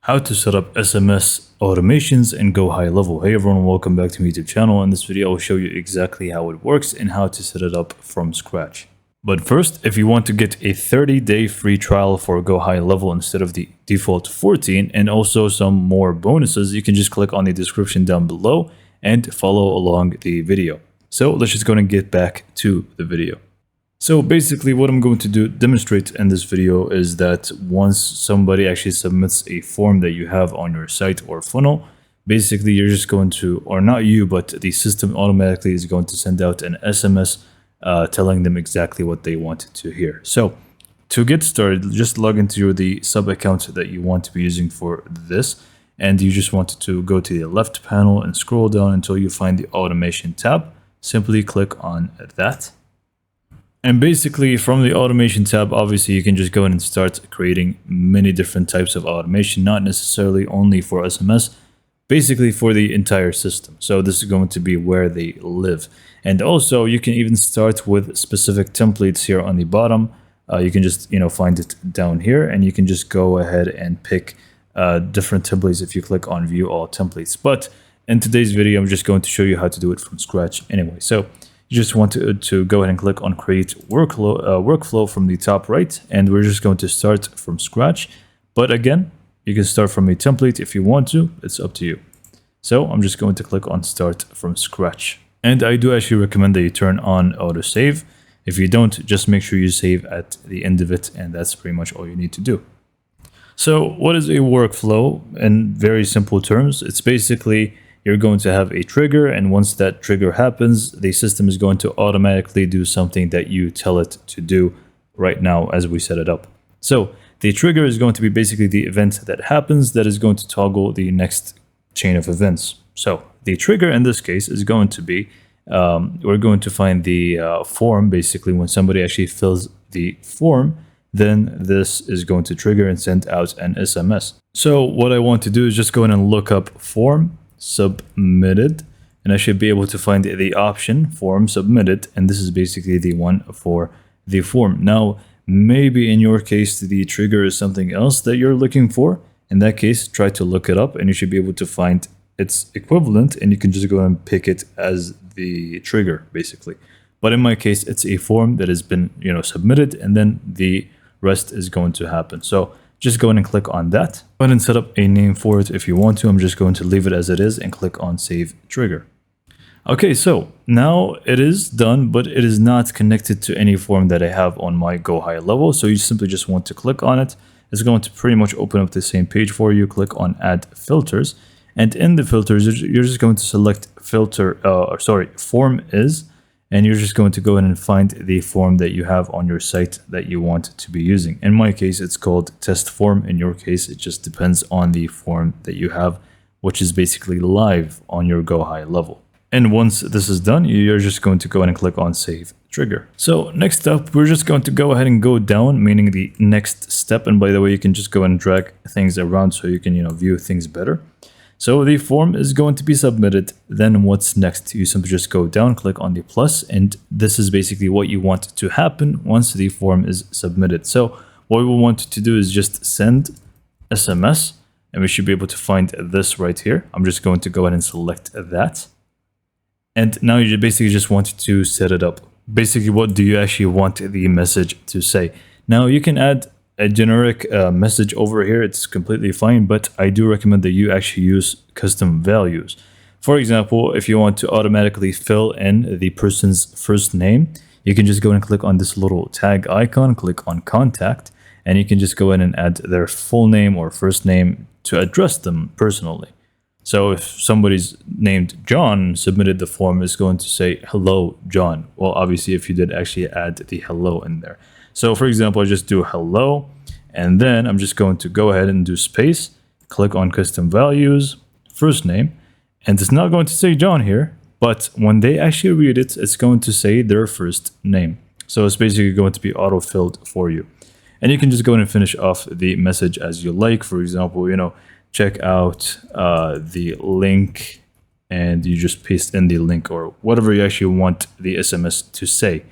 How to set up SMS automations and go high level. Hey everyone, welcome back to my YouTube channel. In this video, I'll show you exactly how it works and how to set it up from scratch. But first, if you want to get a 30-day free trial for Go High Level instead of the default 14 and also some more bonuses, you can just click on the description down below and follow along the video. So let's just go and get back to the video. So basically what I'm going to demonstrate in this video is that once somebody actually submits a form that you have on your site or funnel, basically you're just going to, or not you, but the system automatically is going to send out an SMS telling them exactly what they want to hear. So to get started, just log into the sub account that you want to be using for this, and you just want to go to the left panel and scroll down until you find the automation tab. Simply click on that. And basically from the automation tab, obviously you can just go in and start creating many different types of automation, not necessarily only for SMS, basically for the entire system. So this is going to be where they live. And also you can even start with specific templates here on the bottom. You can just, find it down here, and you can just go ahead and pick different templates if you click on view all templates. But in today's video, I'm just going to show you how to do it from scratch anyway. So you just want to go ahead and click on create workflow from the top right, and we're just going to start from scratch. But again, you can start from a template if you want to, it's up to you. So I'm just going to click on start from scratch. And I do actually recommend that you turn on autosave. If you don't, just make sure you save at the end of it, and that's pretty much all you need to do. So what is a workflow? In very simple terms, it's basically you're going to have a trigger, and once that trigger happens, the system is going to automatically do something that you tell it to do right now as we set it up. So the trigger is going to be basically the event that happens that is going to toggle the next chain of events. So the trigger in this case is going to be, we're going to find the form. Basically when somebody actually fills the form, then this is going to trigger and send out an SMS. So what I want to do is just go in and look up form submitted, and I should be able to find the option form submitted, and this is basically the one for the form. Now maybe in your case the trigger is something else that you're looking for. In that case, try to look it up and you should be able to find its equivalent, and you can just go and pick it as the trigger basically. But in my case, it's a form that has been submitted, and then the rest is going to happen. So just go in and click on that. Go ahead and set up a name for it if you want to. I'm just going to leave it as it is and click on save trigger. Okay, so now it is done, but it is not connected to any form that I have on my Go High Level. So you simply just want to click on it. It's going to pretty much open up the same page for you. Click on add filters, and in the filters, you're just going to select form is, and you're just going to go in and find the form that you have on your site that you want to be using. In my case, it's called test form. In your case, it just depends on the form that you have, which is basically live on your Go High Level. And once this is done, you're just going to go in and click on save trigger. So next up, we're just going to go ahead and go down, meaning the next step. And by the way, you can just go and drag things around so you can, view things better. So the form is going to be submitted. Then what's next? You simply just go down, click on the plus, and this is basically what you want to happen once the form is submitted. So what we want to do is just send SMS, and we should be able to find this right here. I'm just going to go ahead and select that. And now you basically just want to set it up. Basically, what do you actually want the message to say? Now you can add a generic message over here. It's completely fine, but I do recommend that you actually use custom values. For example, if you want to automatically fill in the person's first name, you can just go and click on this little tag icon, click on contact, and you can just go in and add their full name or first name to address them personally. So if somebody's named John submitted the form, it's going to say, hello, John. Well, obviously, if you did actually add the hello in there. So for example, I just do hello, and then I'm just going to go ahead and do space, click on custom values, first name, and it's not going to say John here, but when they actually read it, it's going to say their first name. So it's basically going to be auto-filled for you. And you can just go ahead and finish off the message as you like. For example, check out the link, and you just paste in the link or whatever you actually want the SMS to say.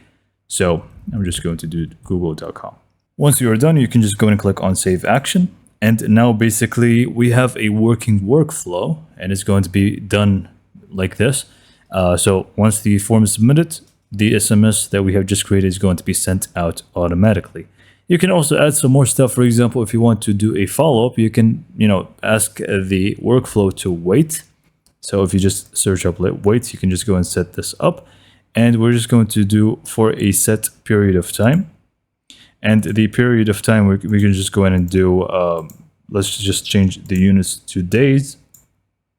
So I'm just going to do google.com. Once you are done, you can just go and click on Save Action. And now basically we have a working workflow, and it's going to be done like this. So once the form is submitted, the SMS that we have just created is going to be sent out automatically. You can also add some more stuff. For example, if you want to do a follow-up, you can, ask the workflow to wait. So if you just search up wait, you can just go and set this up. And we're just going to do for a set period of time. And the period of time, we can just go in and do, let's just change the units to days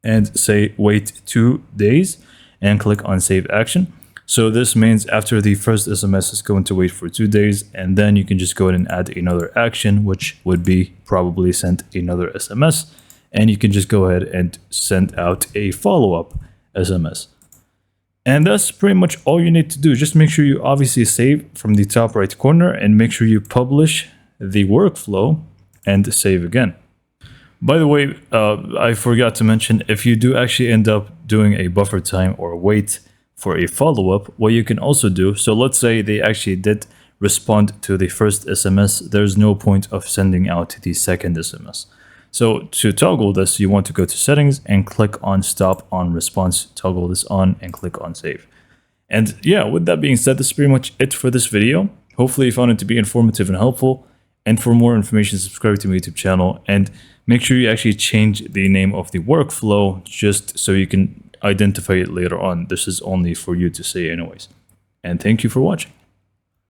and say wait 2 days and click on save action. So this means after the first SMS is going to wait for 2 days, and then you can just go ahead and add another action, which would be probably send another SMS, and you can just go ahead and send out a follow-up SMS. And that's pretty much all you need to do. Just make sure you obviously save from the top right corner and make sure you publish the workflow and save again. By the way, I forgot to mention, if you do actually end up doing a buffer time or wait for a follow-up, what you can also do, so let's say they actually did respond to the first SMS, there's no point of sending out the second SMS. So to toggle this, you want to go to settings and click on stop on response, toggle this on and click on save. And yeah, with that being said, this is pretty much it for this video. Hopefully you found it to be informative and helpful. And for more information, subscribe to my YouTube channel and make sure you actually change the name of the workflow just so you can identify it later on. This is only for you to say anyways. And thank you for watching.